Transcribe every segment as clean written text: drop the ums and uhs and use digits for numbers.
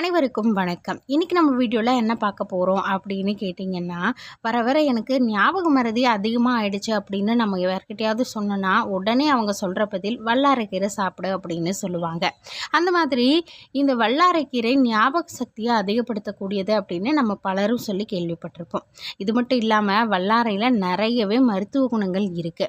அனைவருக்கும் வணக்கம். இன்னைக்கு நம்ம வீடியோல என்ன பார்க்க போறோம் அப்படின்னு கேட்டிங்கன்னா, வர வர எனக்கு ஞாபக மறதி அதிகமா ஆயிடுச்சு அப்படின்னு நம்ம யார்கிட்டயாவது சொன்னோன்னா, உடனே அவங்க சொல்ற பதில் வல்லாரைக்கீரை சாப்பிடு அப்படின்னு சொல்லுவாங்க. அந்த மாதிரி இந்த வல்லாரைக்கீரை ஞாபக சக்தியை அதிகப்படுத்தக்கூடியது அப்படின்னு நம்ம பலரும் சொல்லி கேள்விப்பட்டிருப்போம். இது மட்டும் இல்லாம வல்லாரையில நிறையவே மருத்துவ குணங்கள் இருக்கு.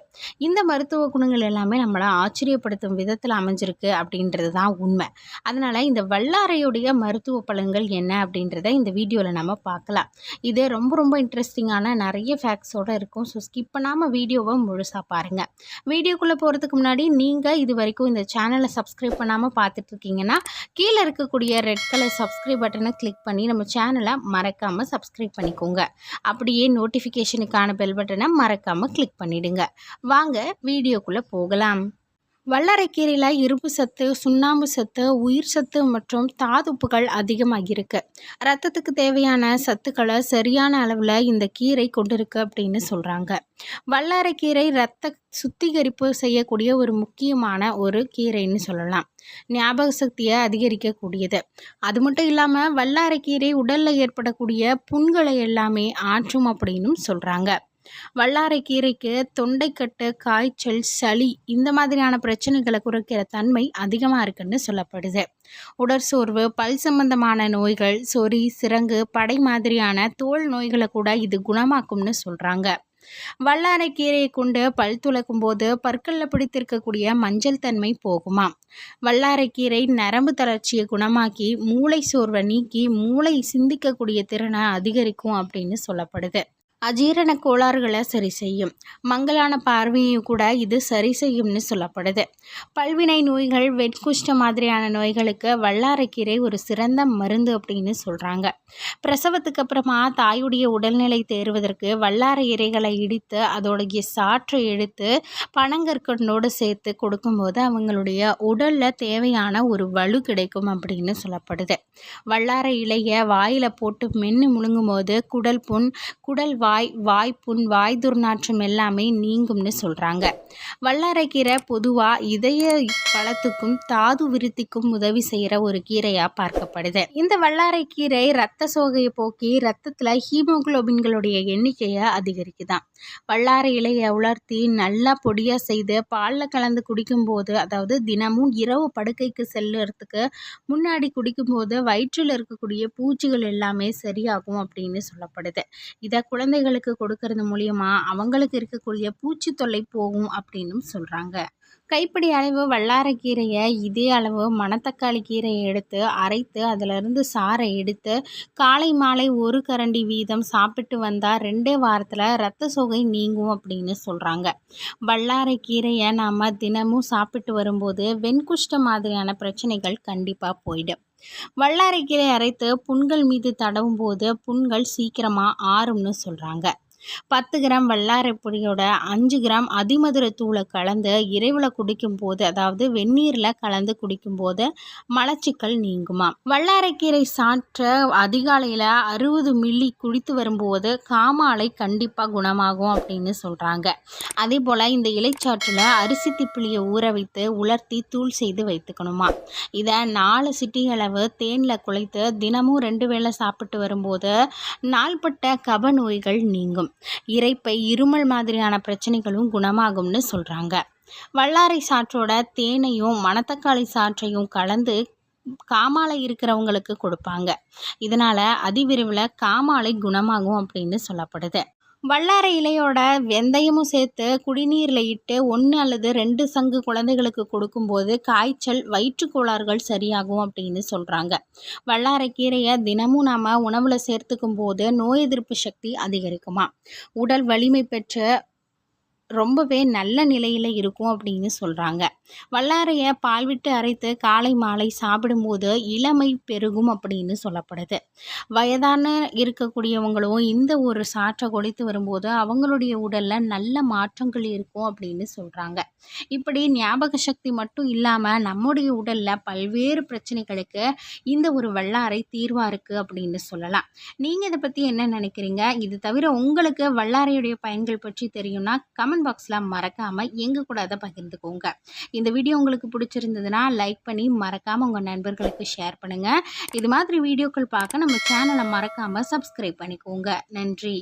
இந்த மருத்துவ குணங்கள் எல்லாமே நம்மள ஆச்சரியப்படுத்தும் விதத்தில் அமைஞ்சிருக்கு அப்படின்றது தான் உண்மை. அதனால இந்த வல்லாரையுடைய மருத்துவ பலன்கள் என்ன அப்படின்றத இந்த வீடியோவில் நம்ம பார்க்கலாம். இது ரொம்ப ரொம்ப இன்ட்ரெஸ்டிங்கான நிறைய ஃபேக்ட்ஸோட இருக்கும். ஸோ ஸ்கிப் பண்ணாமல் வீடியோவை முழுசாக பாருங்கள். வீடியோக்குள்ளே போகிறதுக்கு முன்னாடி நீங்கள் இது வரைக்கும் இந்த சேனலை சப்ஸ்கிரைப் பண்ணாமல் பார்த்துட்டு இருக்கீங்கன்னா கீழே இருக்கக்கூடிய ரெட் கலர் சப்ஸ்கிரைப் பட்டனை கிளிக் பண்ணி நம்ம சேனலை மறக்காமல் சப்ஸ்கிரைப் பண்ணிக்கோங்க. அப்படியே நோட்டிஃபிகேஷனுக்கான பெல் பட்டனை மறக்காமல் கிளிக் பண்ணிவிடுங்க. வாங்க வீடியோக்குள்ளே போகலாம். வல்லாரைக்கீரையில் இரும்பு சத்து, சுண்ணாம்பு சத்து, உயிர் சத்து மற்றும் தாதுப்புகள் அதிகமாக இருக்குது. ரத்தத்துக்கு தேவையான சத்துக்களை சரியான அளவில் இந்த கீரை கொண்டிருக்கு அப்படின்னு சொல்கிறாங்க. வல்லாரைக்கீரை ரத்த சுத்திகரிப்பு செய்யக்கூடிய ஒரு முக்கியமான ஒரு கீரைன்னு சொல்லலாம். ஞாபக சக்தியை அதிகரிக்கக்கூடியது. அது மட்டும் இல்லாமல் வல்லாரைக்கீரை உடலில் ஏற்படக்கூடிய புண்களை எல்லாமே ஆற்றும் அப்படின்னும் சொல்கிறாங்க. வல்லாரைக்கீரைக்கு தொண்டைக்கட்டு, காய்ச்சல், சளி இந்த மாதிரியான பிரச்சனைகளை குறைக்கிற தன்மை அதிகமாக இருக்குன்னு சொல்லப்படுது. உடற்சோர்வு, பல் சம்பந்தமான நோய்கள், சொறி, சிரங்கு, படை மாதிரியான தோல் நோய்களை கூட இது குணமாக்கும்னு சொல்கிறாங்க. வல்லாரைக்கீரையை கொண்டு பல் துலக்கும் போது பற்களில் பிடித்திருக்கக்கூடிய மஞ்சள் தன்மை போகுமாம். வல்லாரைக்கீரை நரம்பு தளர்ச்சியை குணமாக்கி மூளை சோர்வை நீக்கி மூளை சிந்திக்கக்கூடிய திறனை அதிகரிக்கும் அப்படின்னு சொல்லப்படுது. அஜீரண கோளாறுகளை சரி செய்யும். மங்கலான பார்வையும் கூட இது சரி செய்யும்னு சொல்லப்படுது. பல்வினை நோய்கள், வெட்குஷ்ட மாதிரியான நோய்களுக்கு வல்லாரைக்கீரை ஒரு சிறந்த மருந்து அப்படின்னு சொல்கிறாங்க. பிரசவத்துக்கு அப்புறமா தாயுடைய உடல்நிலை தேறுவதற்கு வல்லாரை இலைகளை இடித்து அதோடைய சாற்றை எடுத்து பனங்கற்கண்டோடு சேர்த்து கொடுக்கும்போது அவங்களுடைய உடலில் தேவையான ஒரு வலு கிடைக்கும் அப்படின்னு சொல்லப்படுது. வல்லாரை இலையை வாயில் போட்டு மென்று முழுங்கும் போது குடல் புண், குடல் வாய்ப்புண், வாய் துர்நாற்றம் எல்லாமே நீங்கும்னு சொல்கிறாங்க. வல்லாரைக்கீரை பொதுவாக இதய பலத்துக்கும் தாது விருத்திக்கும் உதவி செய்கிற ஒரு கீரையாக பார்க்கப்படுது. இந்த வல்லாரைக்கீரை ரத்த சோகையை போக்கி ரத்தத்தில் ஹீமோகுளோபின்களுடைய எண்ணிக்கையை அதிகரிக்குதான். வல்லாரை இலையை உலர்த்தி நல்லா பொடியாக செய்து பாலில் கலந்து குடிக்கும்போது, அதாவது தினமும் இரவு படுக்கைக்கு செல்லுறதுக்கு முன்னாடி குடிக்கும்போது வயிற்றில் இருக்கக்கூடிய பூச்சிகள் எல்லாமே சரியாகும் அப்படின்னு சொல்லப்படுது. இதை குழந்தைகளுக்கு கொடுக்கறது மூலியமா அவங்களுக்கு இருக்கக்கூடிய பூச்சி தொல்லை போகும் அப்படின்னும் சொல்கிறாங்க. கைப்பிடி அளவு வல்லாரைக்கீரையை இதே அளவு மணத்தக்காளி கீரையை எடுத்து அரைத்து அதிலிருந்து சாறை எடுத்து காலை மாலை ஒரு கரண்டி வீதம் சாப்பிட்டு வந்தால் 2 வாரத்தில் இரத்த சோகை நீங்கும் அப்படின்னு சொல்கிறாங்க. வல்லாரைக்கீரையை நாம் தினமும் சாப்பிட்டு வரும்போது வெண்குஷ்ட மாதிரியான பிரச்சனைகள் கண்டிப்பாக போயிடும். வல்லாரைக்கீரை அரைத்து புண்கள் மீது தடவும் போது புண்கள் சீக்கிரமாக ஆறும்னு சொல்கிறாங்க. 10 கிராம் வல்லாரை பொடியோட 5 கிராம் அதிமதுர தூளை கலந்து இரவில் குடிக்கும்போது, அதாவது வெந்நீரில் கலந்து குடிக்கும்போது மலச்சிக்கல் நீங்குமா. வல்லாரைக்கீரை சாற்ற அதிகாலையில் 60 மில்லி குடித்து வரும்போது காமாலை கண்டிப்பாக குணமாகும் அப்படின்னு சொல்கிறாங்க. அதே போல் இந்த இலைச்சாற்றில் அரிசி திப்பிலியை ஊற வைத்து உலர்த்தி தூள் செய்து வைத்துக்கணுமா. இதை 4 சிட்டிகளவு தேனில் குழைத்து தினமும் 2 வேளை சாப்பிட்டு வரும்போது நாள்பட்ட கப நோய்கள் நீங்கும். இரைப்பை, இருமல் மாதிரியான பிரச்சனைகளும் குணமாகும்னு சொல்கிறாங்க. வல்லாரை சாற்றோட தேனையும் மணத்தக்காளி சாற்றையும் கலந்து காமாலை இருக்கிறவங்களுக்கு கொடுப்பாங்க. இதனால் அதிவிரைவில் காமாலை குணமாகும் அப்படின்னு சொல்லப்படுது. வல்லாரை இலையோட வெந்தயமும் சேர்த்து குடிநீரில் இட்டு 1 அல்லது 2 சங்கு குழந்தைகளுக்கு கொடுக்கும்போது காய்ச்சல், வயிற்றுக்கோளாறுகள் சரியாகும் அப்படின்னு சொல்கிறாங்க. வல்லாரைக்கீரையை தினமும் நாம் உணவில் சேர்த்துக்கும் போது நோய் எதிர்ப்பு சக்தி அதிகரிக்குமா. உடல் வலிமை பெற்ற ரொம்பவே நல்ல நிலையில் இருக்கும் அப்படின்னு சொல்கிறாங்க. வல்லாரையை பால் விட்டு அரைத்து காலை மாலை சாப்பிடும்போது இளமை பெருகும் அப்படின்னு சொல்லப்படுது. வயதான இருக்கக்கூடியவங்களும் இந்த ஒரு சாற்றை குடித்து வரும்போது அவங்களுடைய உடலில் நல்ல மாற்றங்கள் இருக்கும் அப்படின்னு சொல்கிறாங்க. இப்படி ஞாபக சக்தி மட்டும் இல்லாமல் நம்முடைய உடலில் பல்வேறு பிரச்சனைகளுக்கு இந்த ஒரு வல்லாரை தீர்வாக இருக்குது அப்படின்னு சொல்லலாம். நீங்கள் இதை பற்றி என்ன நினைக்கிறீங்க? இது தவிர உங்களுக்கு வல்லாரையுடைய பயன்கள் பற்றி தெரியும்னா கமெண்ட் கமெண்ட் பாக்ஸில் மறக்காமல் எங்கள் கூட அதை பகிர்ந்துக்கோங்க. இந்த வீடியோ உங்களுக்கு பிடிச்சிருந்ததுன்னா லைக் பண்ணி மறக்காமல் உங்கள் நண்பர்களுக்கு ஷேர் பண்ணுங்கள். இது மாதிரி வீடியோக்கள் பார்க்க நம்ம சேனலை மறக்காமல் சப்ஸ்கிரைப் பண்ணிக்கோங்க. நன்றி.